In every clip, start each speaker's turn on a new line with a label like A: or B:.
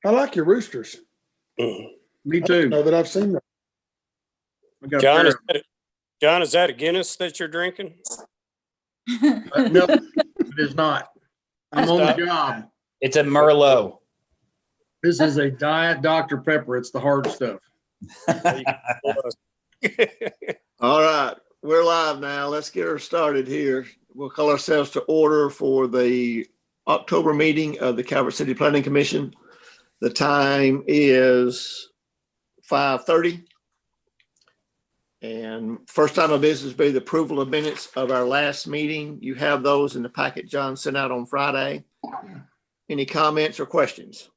A: I like your roosters.
B: Me too.
A: Know that I've seen them.
B: I got a
C: John,
B: pair of
C: John, is that a Guinness that you're drinking?
B: them. No, it is not. I'm on the
C: Stop.
B: job.
D: It's a Merlot.
B: This is a Diet Dr. Pepper. It's the hard stuff.
E: All right, we're live now. Let's get her started here. We'll call ourselves to order for the October meeting of the Calvert City Planning Commission. The time is 5:30. And first time of business will be the approval of minutes of our last meeting. You have those in the packet John sent out on Friday. Any comments or questions?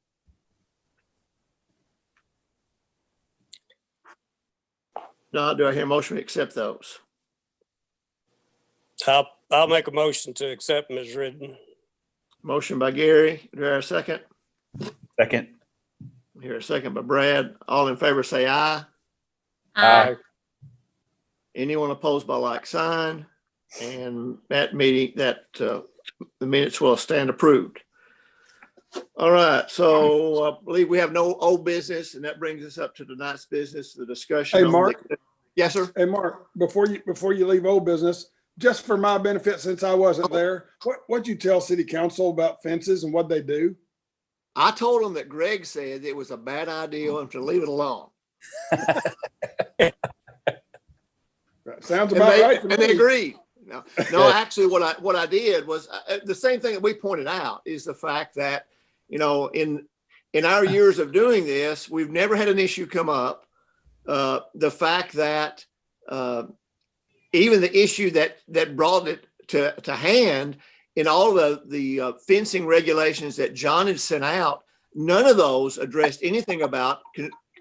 E: No, do I hear a motion to accept those?
C: I'll make a motion to accept them as written.
E: Motion by Gary. Do I hear a second?
D: Second.
E: Here a second by Brad. All in favor say aye.
D: Aye.
E: Anyone opposed by like sign? And that meeting, the minutes will stand approved. All right, so I believe we have no old business, and that brings us up to tonight's business, the discussion.
A: Hey,
E: on
A: Mark.
E: Yes, sir.
A: Hey, Mark, before you leave old business, just for my benefit, since I wasn't there, what'd you tell city council about fences and what they do?
E: I told them that Greg said it was a bad idea and to leave it alone.
A: Sounds
E: And
A: about
E: they,
A: right to
E: and they
A: me.
E: agreed. No, actually, what I did was the same thing that we pointed out is the fact that, you know, in our years of doing this, we've never had an issue come up. The fact that even the issue that brought it to hand in all the fencing regulations that John had sent out, none of those addressed anything about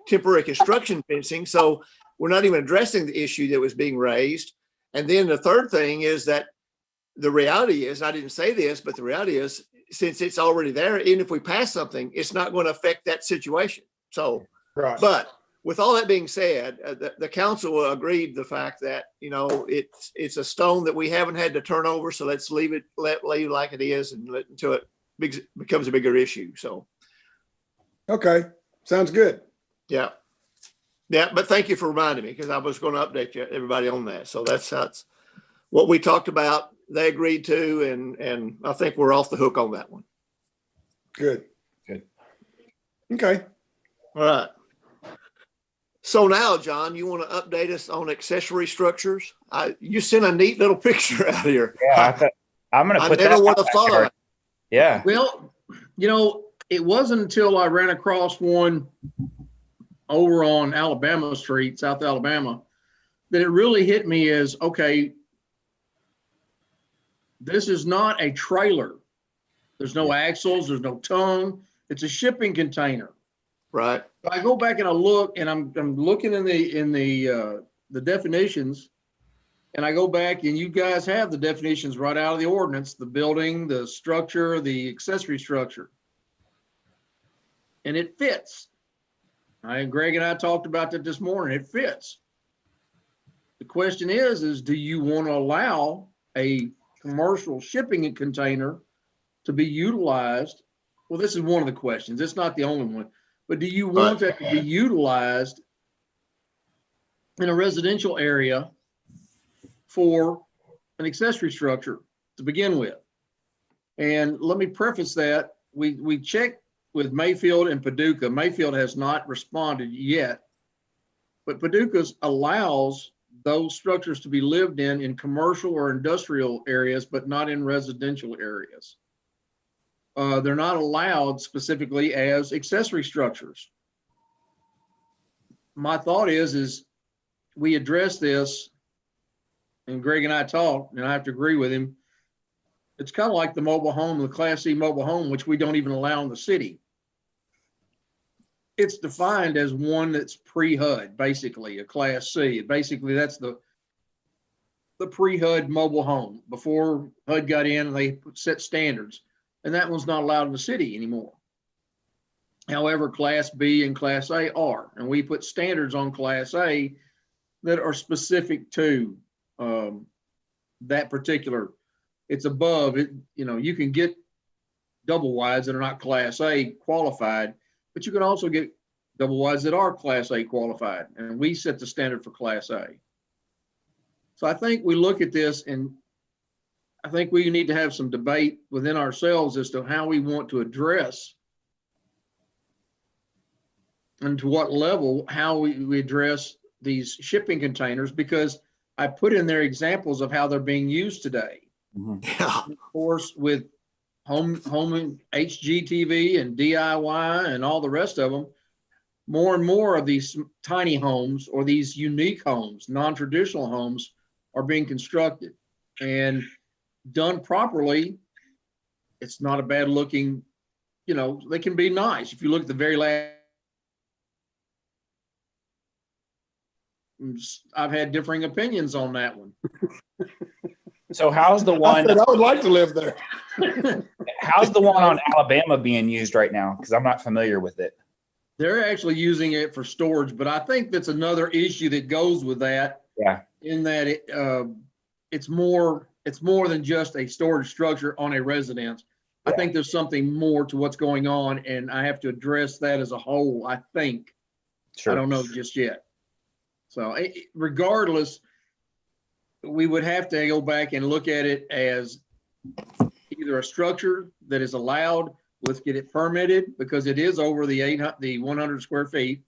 E: temporary construction fencing. So we're not even addressing the issue that was being raised. And then the third thing is that the reality is, I didn't say this, but the reality is, since it's already there, even if we pass something, it's not going to affect that situation. So,
A: Right.
E: but with all that being said, the council agreed the fact that, you know, it's a stone that we haven't had to turn over. So let's leave it like it is and until it becomes a bigger issue. So.
A: Okay, sounds good.
E: Yeah. Yeah, but thank you for reminding me because I was going to update everybody on that. So that's what we talked about. They agreed to, and I think we're off the hook on that one.
A: Good.
D: Good.
A: Okay.
E: All right. So now, John, you want to update us on accessory structures? You sent a neat little picture out here.
D: Yeah, I'm going to put that.
E: I never would have
D: out there.
E: thought.
D: Yeah.
B: Well, you know, it wasn't until I ran across one over on Alabama Street, South Alabama, that it really hit me as, okay, this is not a trailer. There's no axles, there's no tongue. It's a shipping container.
E: Right.
B: I go back and I look, and I'm looking in the definitions, and I go back, and you guys have the definitions right out of the ordinance: the building, the structure, the accessory structure, and it fits. Greg and I talked about that this morning. It fits. The question is do you want to allow a commercial shipping container to be utilized? Well, this is one of the questions. It's not the only one. But do you want that to be utilized in a residential area for an accessory structure to begin with? And let me preface that. We checked with Mayfield and Paducah. Mayfield has not responded yet, but Paducah allows those structures to be lived in commercial or industrial areas, but not in residential areas. They're not allowed specifically as accessory structures. My thought is we address this, and Greg and I talked, and I have to agree with him. It's kind of like the mobile home, the Class C mobile home, which we don't even allow in the city. It's defined as one that's pre-HUD, basically a Class C. Basically, that's the pre-HUD mobile home before HUD got in and they set standards. And that one's not allowed in the city anymore. However, Class B and Class A are, and we put standards on Class A that are specific to that particular. It's above it. You know, you can get double wides that are not Class A qualified, but you can also get double wides that are Class A qualified, and we set the standard for Class A. So I think we look at this, and I think we need to have some debate within ourselves as to how we want to address and to what level, how we address these shipping containers, because I put in there examples of how they're being used today.
E: Yeah.
B: Of course, with home and HGTV and DIY and all the rest of them, more and more of these tiny homes or these unique homes, non-traditional homes, are being constructed. And done properly, it's not a bad looking, you know, they can be nice. If you look at the very last, I've had differing opinions on that one.
D: So how's the
A: I
D: one,
A: said I would like to live there.
D: how's the one on Alabama being used right now? Because I'm not familiar with it.
B: They're actually using it for storage, but I think that's another issue that goes with that.
D: Yeah.
B: In that it's more than just a storage structure on a residence. I
D: Yeah.
B: think there's something more to what's going on, and I have to address that as a whole, I think.
D: Sure.
B: I don't know just yet. So regardless, we would have to go back and look at it as either a structure that is allowed, let's get it permitted because it is over the 100 square feet,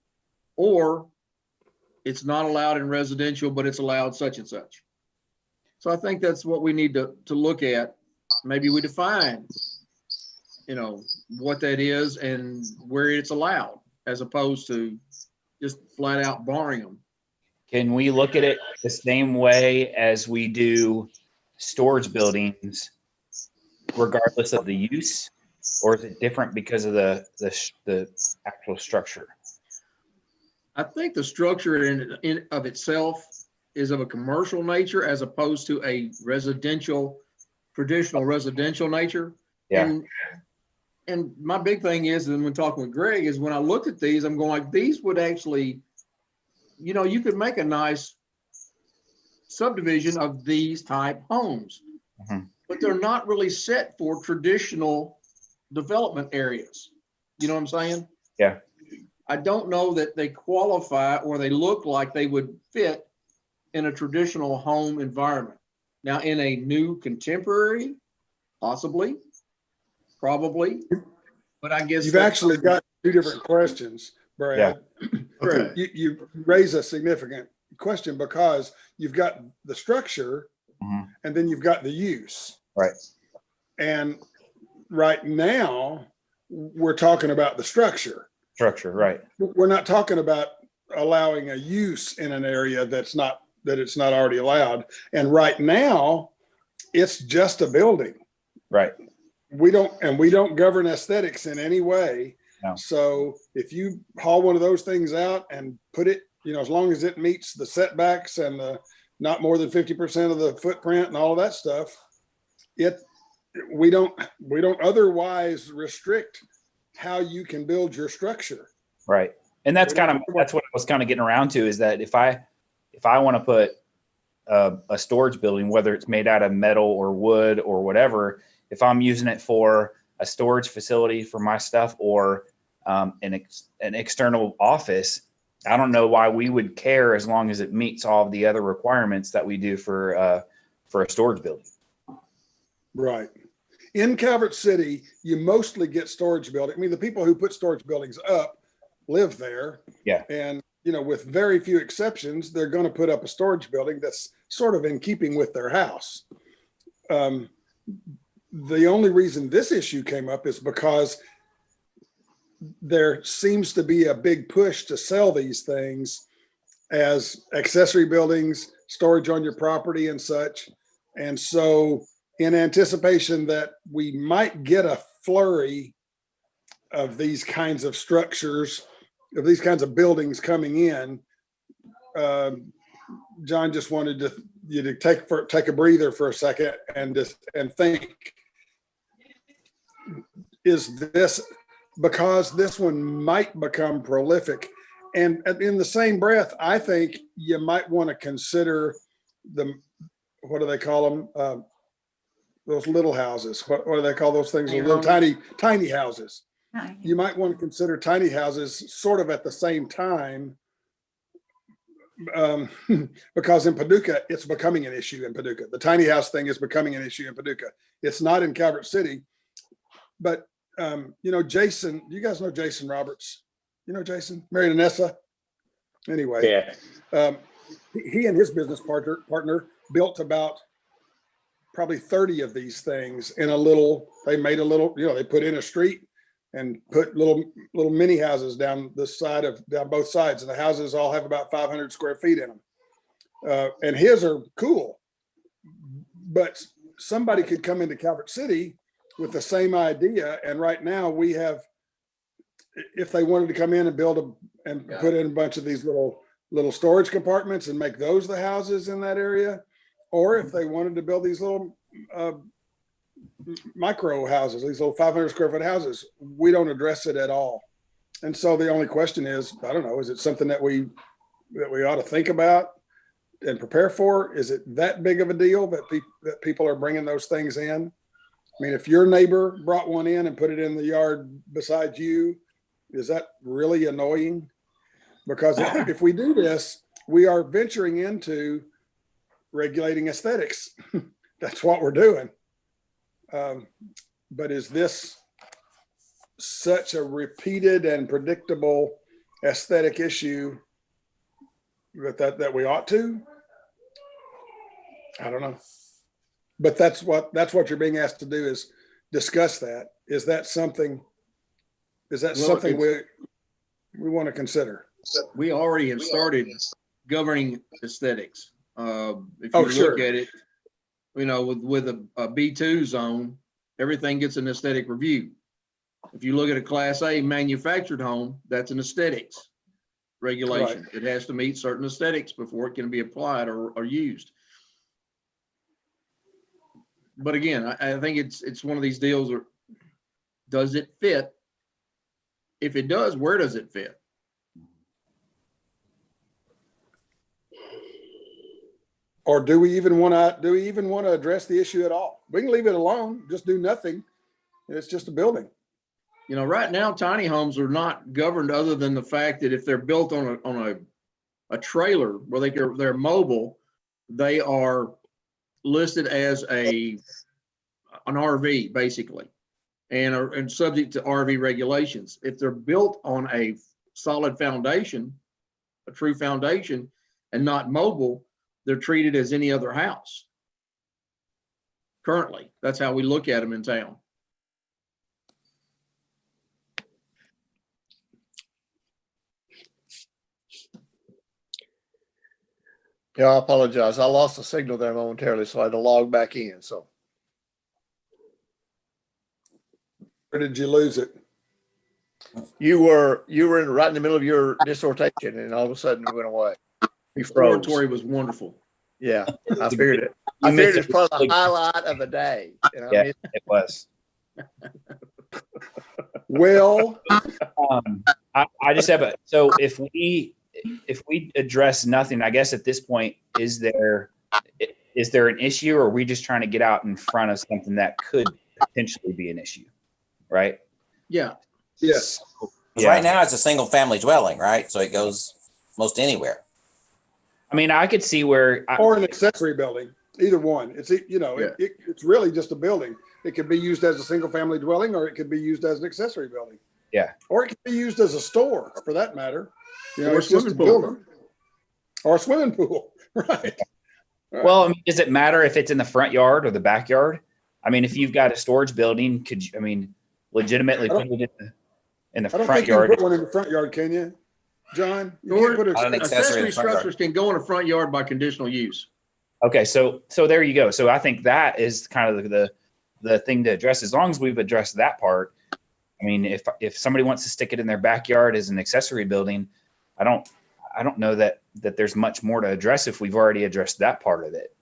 B: or it's not allowed in residential, but it's allowed such and such. So I think that's what we need to look at. Maybe we define, you know, what that is and where it's allowed, as opposed to just flat out barring them.
D: Can we look at it the same way as we do storage buildings, regardless of the use, or is it different because of the actual structure?
B: I think the structure in of itself is of a commercial nature as opposed to a traditional residential nature.
D: Yeah.
B: And my big thing is, and when talking with Greg, is when I looked at these, I'm going like, these would actually, you know, you could make a nice subdivision of these type homes, but they're not really set for traditional development areas. You know what I'm saying?
D: Yeah.
B: I don't know that they qualify or they look like they would fit in a traditional home environment. Now, in a new contemporary, possibly, probably, but I guess
A: You've actually got two different questions, Brad.
D: Yeah.
E: Okay.
A: You raise a significant question because you've got the structure and then you've got the use.
D: Right.
A: And right now, we're talking about the structure.
D: Structure, right.
A: We're not talking about allowing a use in an area that it's not already allowed. And right now, it's just a building.
D: Right.
A: We don't govern aesthetics in any way.
D: No.
A: So if you haul one of those things out and put it, you know, as long as it meets the setbacks and the not more than 50% of the footprint and all of that stuff, we don't otherwise restrict how you can build your structure.
D: Right. And that's what I was kind of getting around to, is that if I want to put a storage building, whether it's made out of metal or wood or whatever, if I'm using it for a storage facility for my stuff or an external office, I don't know why we would care as long as it meets all of the other requirements that we do for a storage building.
A: Right. In Calvert City, you mostly get storage building. I mean, the people who put storage buildings up live there.
D: Yeah.
A: And, you know, with very few exceptions, they're going to put up a storage building that's sort of in keeping with their house. The only reason this issue came up is because there seems to be a big push to sell these things as accessory buildings, storage on your property and such. And so in anticipation that we might get a flurry of these kinds of structures, of these kinds of buildings coming in, John just wanted you to take a breather for a second and think, is this because this one might become prolific? And in the same breath, I think you might want to consider what do they call them? Those little houses. What do they call those things? Little tiny houses. you might want to consider tiny houses sort of at the same time. Because in Paducah, it's becoming an issue in Paducah. The tiny house thing is becoming an issue in Paducah. It's not in Calvert City, but Jason, you guys know Jason Roberts? You know Jason, married Anessa. Anyway, he and his business partner built about probably 30 of these things in a little. They made a little. They put in a street and put little mini houses down both sides, and the houses all have about 500 square feet in them. And his are cool, but somebody could come into Calvert City with the same idea. And right now we have, if they wanted to come in and put in a bunch of these little storage compartments and make those the houses in that area, or if they wanted to build these little micro houses, these little 500 square foot houses, we don't address it at all. And so the only question is, I don't know, is it something that we ought to think about and prepare for? Is it that big of a deal that people are bringing those things in? I mean, if your neighbor brought one in and put it in the yard beside you, is that really annoying? Because if we do this, we are venturing into regulating aesthetics. That's what we're doing. But is this such a repeated and predictable aesthetic issue that we ought to? I don't know. But that's what you're being asked to do, is discuss that. Is that something we want to consider?
B: We already have started governing aesthetics. If you look at it, with a B2 zone, everything gets an aesthetic review. If you look at a Class A manufactured home, that's an aesthetics regulation. Right. It has to meet certain aesthetics before it can be applied or used. But again, I think it's one of these deals where, does it fit? If it does, where does it fit?
A: Or do we even want to address the issue at all? We can leave it alone, just do nothing. It's just a building.
B: Right now, tiny homes are not governed other than the fact that if they're built on a trailer where they're mobile, they are listed as an RV basically, and are subject to RV regulations. If they're built on a solid foundation, a true foundation, and not mobile, they're treated as any other house. Currently, that's how we look at them in town.
E: Yeah, I apologize. I lost the signal there momentarily, so I had to log back in. So,
A: where did you lose it?
E: you were right in the middle of your dissertation, and all of a sudden it went away.
B: The oratory was wonderful.
E: Yeah, I figured it. I figured it's probably the highlight of the day.
D: Yeah, it was.
A: Well,
D: I just have so if we address nothing, I guess at this point, is there an issue, or are we just trying to get out in front of something that could potentially be an issue? Right?
B: Yeah.
A: Yes.
D: Yeah.
F: Right now it's a single family dwelling, right? So it goes most anywhere.
D: I mean, I could see where
A: or an accessory building, either one. It's it's really just a building. It could be used as a single family dwelling, or it could be used as an accessory building.
D: Yeah.
A: Or it could be used as a store, for that matter.
B: Or
A: it's just a building. Or a swimming pool. Right.
D: Well, I mean, does it matter if it's in the front yard or the backyard? I mean, if you've got a storage building, could you, legitimately put it in the front yard?
A: You can put one in the front yard, can you, John? You can't put
B: accessory structures can go in a front yard by conditional use.
D: Okay, so there you go. So I think that is kind of the thing to address. As long as we've addressed that part, I mean, if somebody wants to stick it in their backyard as an accessory building, I don't know that there's much more to address if we've already addressed that part of it.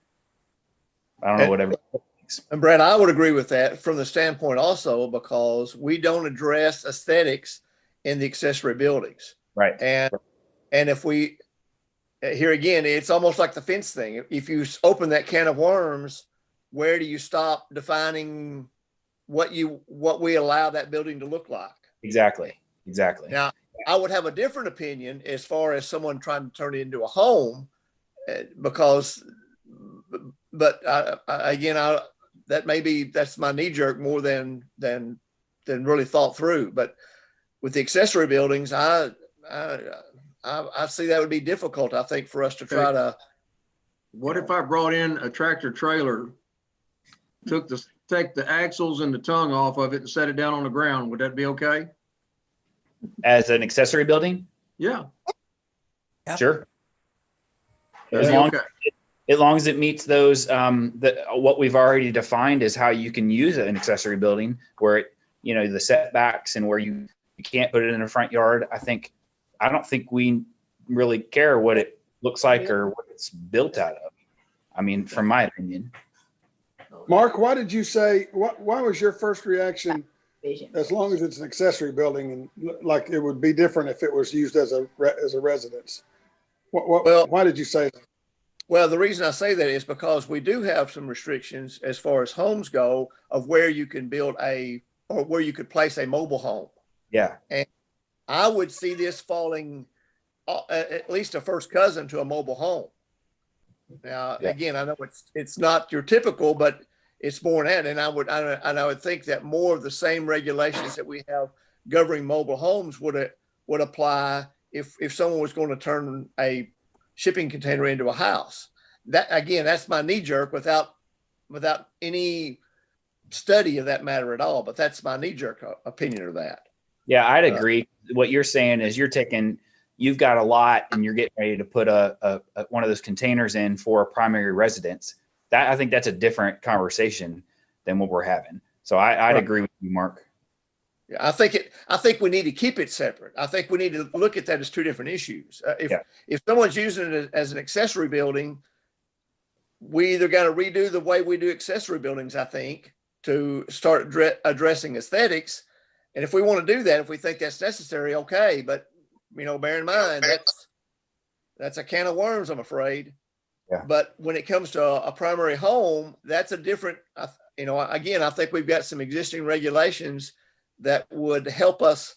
D: I don't know what everybody thinks.
E: And Brad, I would agree with that from the standpoint also, because we don't address aesthetics in the accessory buildings.
D: Right.
E: And if we, here again, it's almost like the fence thing. If you open that can of worms, where do you stop defining what we allow that building to look like?
D: Exactly. Exactly.
E: Now, I would have a different opinion as far as someone trying to turn it into a home, because, but again, that may be, that's my knee jerk more than really thought through. But with the accessory buildings, I see that would be difficult, I think, for us to try to.
B: What if I brought in a tractor trailer, take the axles and the tongue off of it and set it down on the ground? Would that be okay?
D: As an accessory building,
B: Yeah.
F: Yeah.
D: sure.
B: That'd
D: As
B: be
D: long,
B: okay.
D: as long as it meets those, what we've already defined is how you can use an accessory building, where it, the setbacks and where you can't put it in the front yard. I don't think we really care what it looks like or what it's built out of. I mean, from my opinion.
A: Mark, why did you say, why was your first reaction, as long as it's an accessory building, and like it would be different if it was used as a residence?
E: Well-
A: Why did you say that?
E: Well, the reason I say that is because we do have some restrictions as far as homes go of where you can build or where you could place a mobile home.
D: Yeah.
E: I would see this falling at least a first cousin to a mobile home. Now,
D: Yeah.
E: again, I know it's not your typical, but it's more than that. And I would think that more of the same regulations that we have governing mobile homes would apply if someone was going to turn a shipping container into a house. That, again, that's my knee jerk without any study of that matter at all. But that's my knee jerk opinion of that.
D: Yeah, I'd agree. What you're saying is you've got a lot and you're getting ready to put a one of those containers in for a primary residence. I think that's a different conversation than what we're having. So I'd agree with you, Mark.
E: Yeah, I think we need to keep it separate. I think we need to look at that as two different issues. If someone's using it as an accessory building, we either got to redo the way we do accessory buildings, I think, to start addressing aesthetics. And if we want to do that, if we think that's necessary, okay. But, bear in mind, that's a can of worms, I'm afraid.
D: Yeah.
E: But when it comes to a primary home, that's a different, again, I think we've got some existing regulations that would help us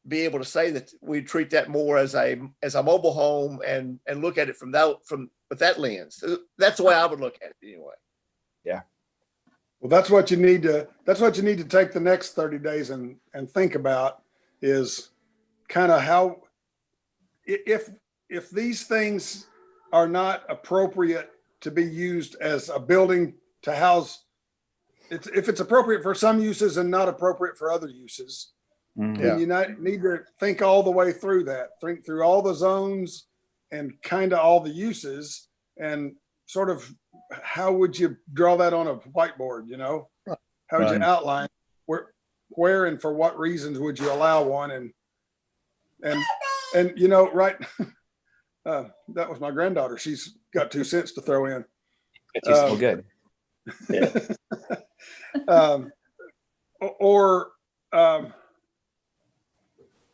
E: be able to say that we treat that more as a mobile home and look at it with that lens. That's the way I would look at it anyway.
D: Yeah.
A: Well, that's what you need to take the next 30 days and think about, is kind of how, if these things are not appropriate to be used as a building to house, if it's appropriate for some uses and not appropriate for other uses,
D: Mhm.
A: then you need to think all the way through that, think through all the zones and kind of all the uses, and sort of how would you draw that on a whiteboard, How would you
D: Right.
A: outline where and for what reasons would you allow one? And right. That was my granddaughter. She's got 2 cents to throw in.
D: It's so good.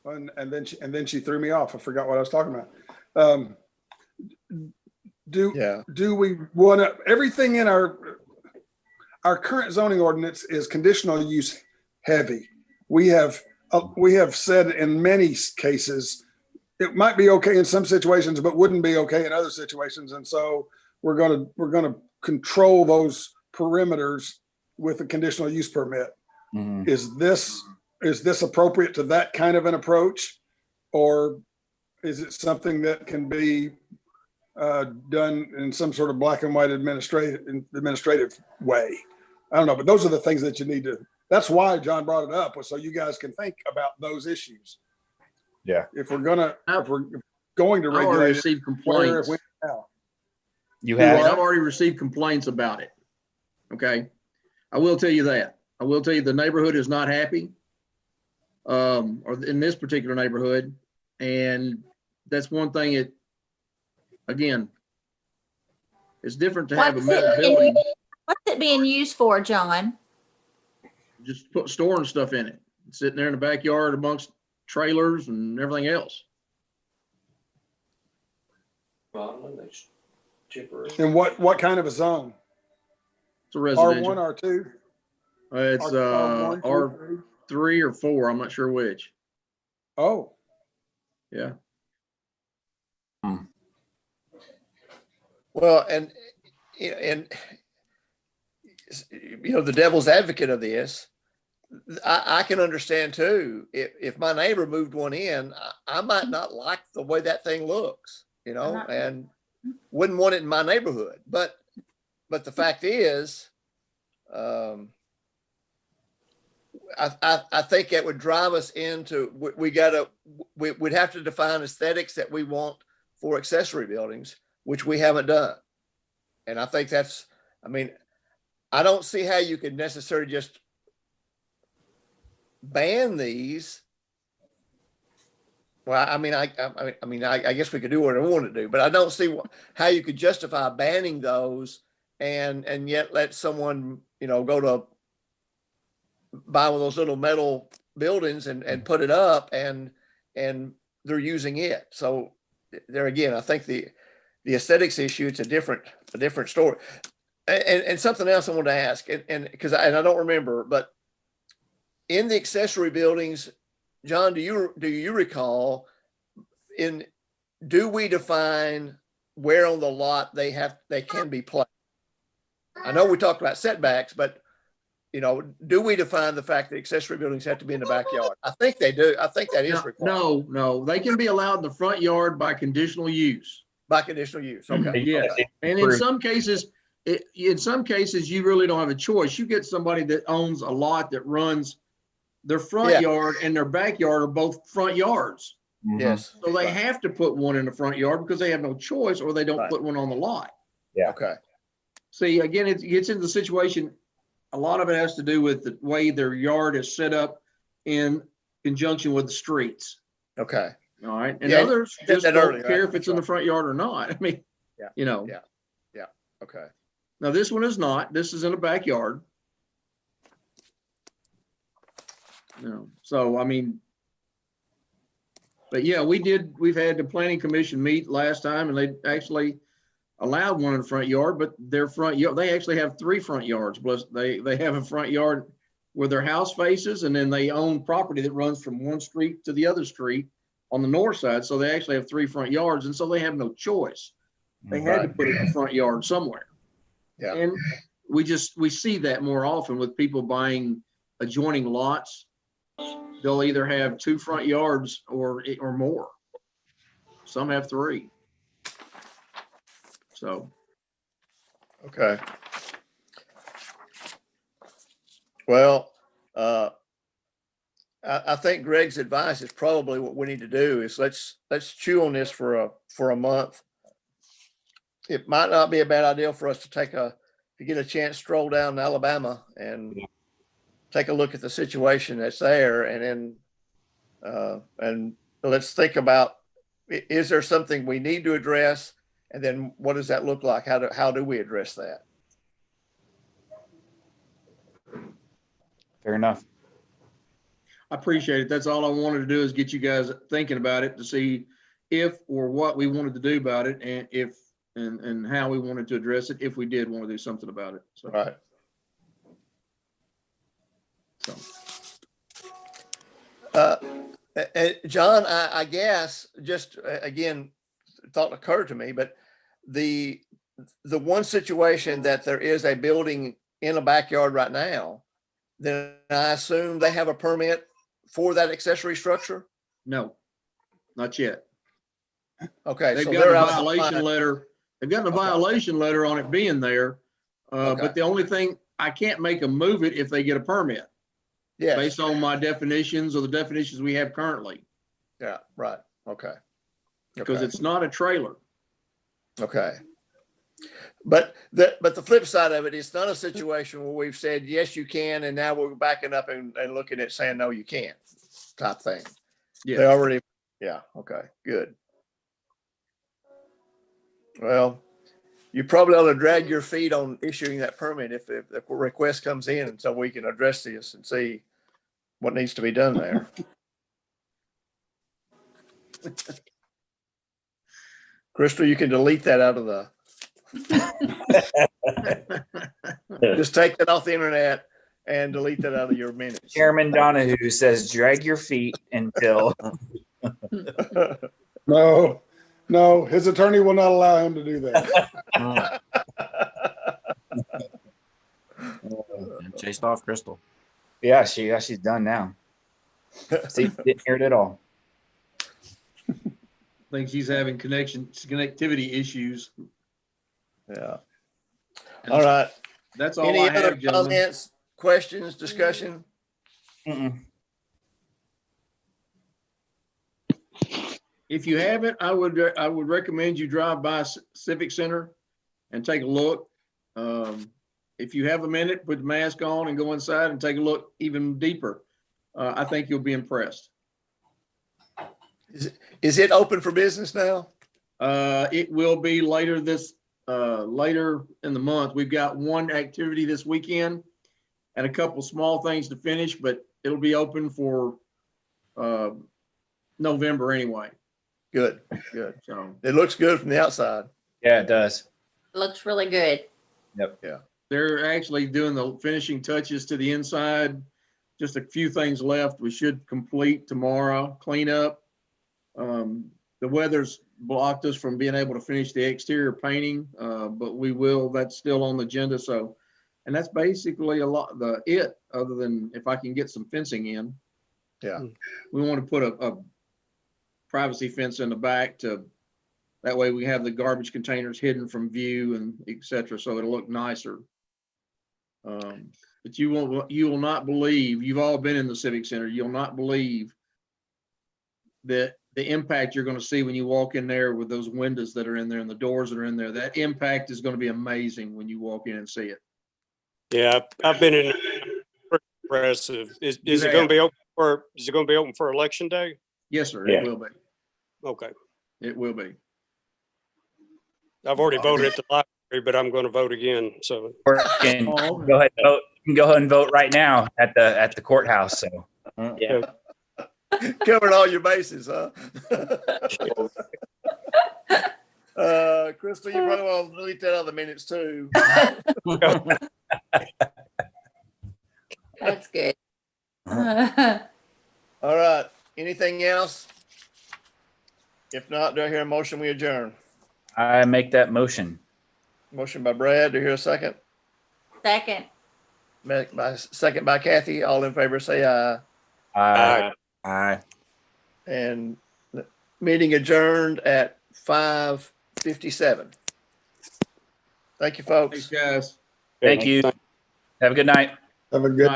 A: And then she threw me off. I forgot what I was talking about. Do we want to, everything in our current zoning ordinance is conditional use heavy. We have said in many cases it might be okay in some situations, but wouldn't be okay in other situations. And so we're going to control those perimeters with a conditional use permit.
D: Mhm.
A: Is this appropriate to that kind of an approach, or is it something that can be done in some sort of black and white administrative way? I don't know, but those are the things that you need to. That's why John brought it up, was so you guys can think about those issues.
D: Yeah.
A: If we're going to
B: I've
A: regulate
B: already
A: it,
B: received
A: where,
B: complaints.
A: when, how.
D: You
B: I've
D: have
B: already received complaints about it. Okay. I will tell you that. I will tell you the neighborhood is not happy. Or in this particular neighborhood. And that's one thing again, it's different to have a metal building,
G: What's it being used for, John?
B: just storing stuff in it, sitting there in the backyard amongst trailers and everything else.
A: And what kind of a zone?
B: It's a residential.
A: R1, R2?
B: It's
A: R1,
B: R,
A: 2, 3?
B: 3 or 4. I'm not sure which.
A: Oh,
B: Yeah.
E: Well, and the devil's advocate of this, I can understand too. If my neighbor moved one in, I might not like the way that thing looks, and wouldn't want it in my neighborhood. But the fact is, I think it would drive us into, we'd have to define aesthetics that we want for accessory buildings, which we haven't done. And I think I don't see how you could necessarily just ban these. Well, I guess we could do what I want to do, but I don't see how you could justify banning those and yet let someone, go to buy one of those little metal buildings and put it up and they're using it. So there again, I think the aesthetics issue, it's a different story. And something else I wanted to ask, and I don't remember, but in the accessory buildings, John, do you recall do we define where on the lot they can be placed? I know we talked about setbacks, but do we define the fact that accessory buildings have to be in the backyard? I think they do. I think that is required.
B: No, they can be allowed in the front yard by conditional use.
E: By conditional use. Okay.
B: Yeah. And in some cases, you really don't have a choice. You get somebody that owns a lot that runs their front yard and their backyard are both front yards.
E: Yes.
B: So they have to put one in the front yard because they have no choice, or they don't put one on the lot.
D: Yeah.
E: Okay.
B: See, again, it gets into the situation. A lot of it has to do with the way their yard is set up in conjunction with the streets.
E: Okay.
B: All right. And others just don't care if it's in the front yard or not. I mean,
E: Yeah. Okay.
B: Now this one is not. This is in a backyard. So, but yeah, we've had the planning commission meet last time and they actually allowed one in the front yard, but their front yard, they actually have 3 front yards. Plus they have a front yard where their house faces, and then they own property that runs from one street to the other street on the north side. So they actually have 3 front yards. And so they have no choice. They had to put it in the front yard somewhere.
E: Yeah.
B: And we see that more often with people buying adjoining lots. They'll either have 2 front yards or more. Some have 3. So.
E: Okay. Well, I think Greg's advice is probably what we need to do is let's chew on this for a month. It might not be a bad idea for us to get a chance, stroll down to Alabama and take a look at the situation that's there, and let's think about, is there something we need to address, and then what does that look like? How do we address that?
D: Fair enough.
B: I appreciate it. That's all I wanted to do is get you guys thinking about it to see if or what we wanted to do about it, and if and how we wanted to address it if we did want to do something about it. So.
E: Right. John, I guess just again, thought occurred to me, but the one situation that there is a building in a backyard right now, then I assume they have a permit for that accessory structure?
B: No, not yet.
E: Okay.
B: They've
E: So
B: got
E: they're
B: a violation letter. They've gotten a
E: Okay.
B: violation letter on it being there.
E: Okay.
B: But the only thing, I can't make them move it if they get a permit
E: Yes.
B: based on my definitions or the definitions we have currently,
E: Yeah. Right. Okay.
B: because
E: Okay.
B: it's not a trailer.
E: Okay. But the flip side of it, it's not a situation where we've said, yes, you can, and now we're backing up and looking at saying, no, you can't type thing. They
B: Yeah.
E: already, yeah. Okay, good. Well, you probably ought to drag your feet on issuing that permit if the request comes in, so we can address this and see what needs to be done there. Crystal, you can delete that out of the, just take that off the internet and delete that out of your minutes.
D: Chairman Donahue says, drag your feet until.
A: No, his attorney will not allow him to do that.
F: Chased off Crystal.
D: Yeah, she's done now. See, didn't hear it at all.
B: I think she's having connectivity issues.
E: Yeah. All right.
B: That's all
E: Any
B: I
E: other
B: have, gentlemen.
E: comments, questions, discussion?
D: Mm-mm.
B: If you haven't, I would recommend you drive by Civic Center and take a look. If you have a minute, put the mask on and go inside and take a look even deeper. I think you'll be impressed.
E: Is it open for business now?
B: It will be later in the month. We've got one activity this weekend and a couple small things to finish, but it'll be open for November anyway.
E: Good.
B: So
E: It looks good from the outside.
D: Yeah, it does.
G: Looks really good.
B: they're actually doing the finishing touches to the inside. Just a few things left. We should complete tomorrow, clean up. The weather's blocked us from being able to finish the exterior painting, but we will. That's still on the agenda. So, and that's basically other than if I can get some fencing in.
E: Yeah.
B: We want to put a privacy fence in the back that way we have the garbage containers hidden from view and et cetera. So it'll look nicer. But you will not believe, you've all been in the Civic Center. You'll not believe that the impact you're going to see when you walk in there with those windows that are in there and the doors that are in there. That impact is going to be amazing when you walk in and see it.
C: Yeah, I've been in. Pretty impressive. Is it going to be open for? Is it going to be open for election day?
B: Yes, sir.
D: Yeah.
B: It will be.
C: Okay.
B: It will be.
C: I've already voted at the library, but I'm going to vote again. So
D: Or you can go ahead and vote. You can go ahead and vote right now at the courthouse. So yeah.
E: Covered all your bases, huh? Crystal, you probably want to delete that out of the minutes too.
G: That's good.
E: All right. Anything else? If not, do I hear a motion? We adjourn.
D: I make that motion.
E: Motion by Brad. Do I hear a second?
G: Second.
E: Second by Kathy. All in favor, say aye.
F: Aye.
E: And the meeting adjourned at 5:57. Thank you, folks.
B: Thanks, guys.
D: Thank you. Have a good night.
A: Have a good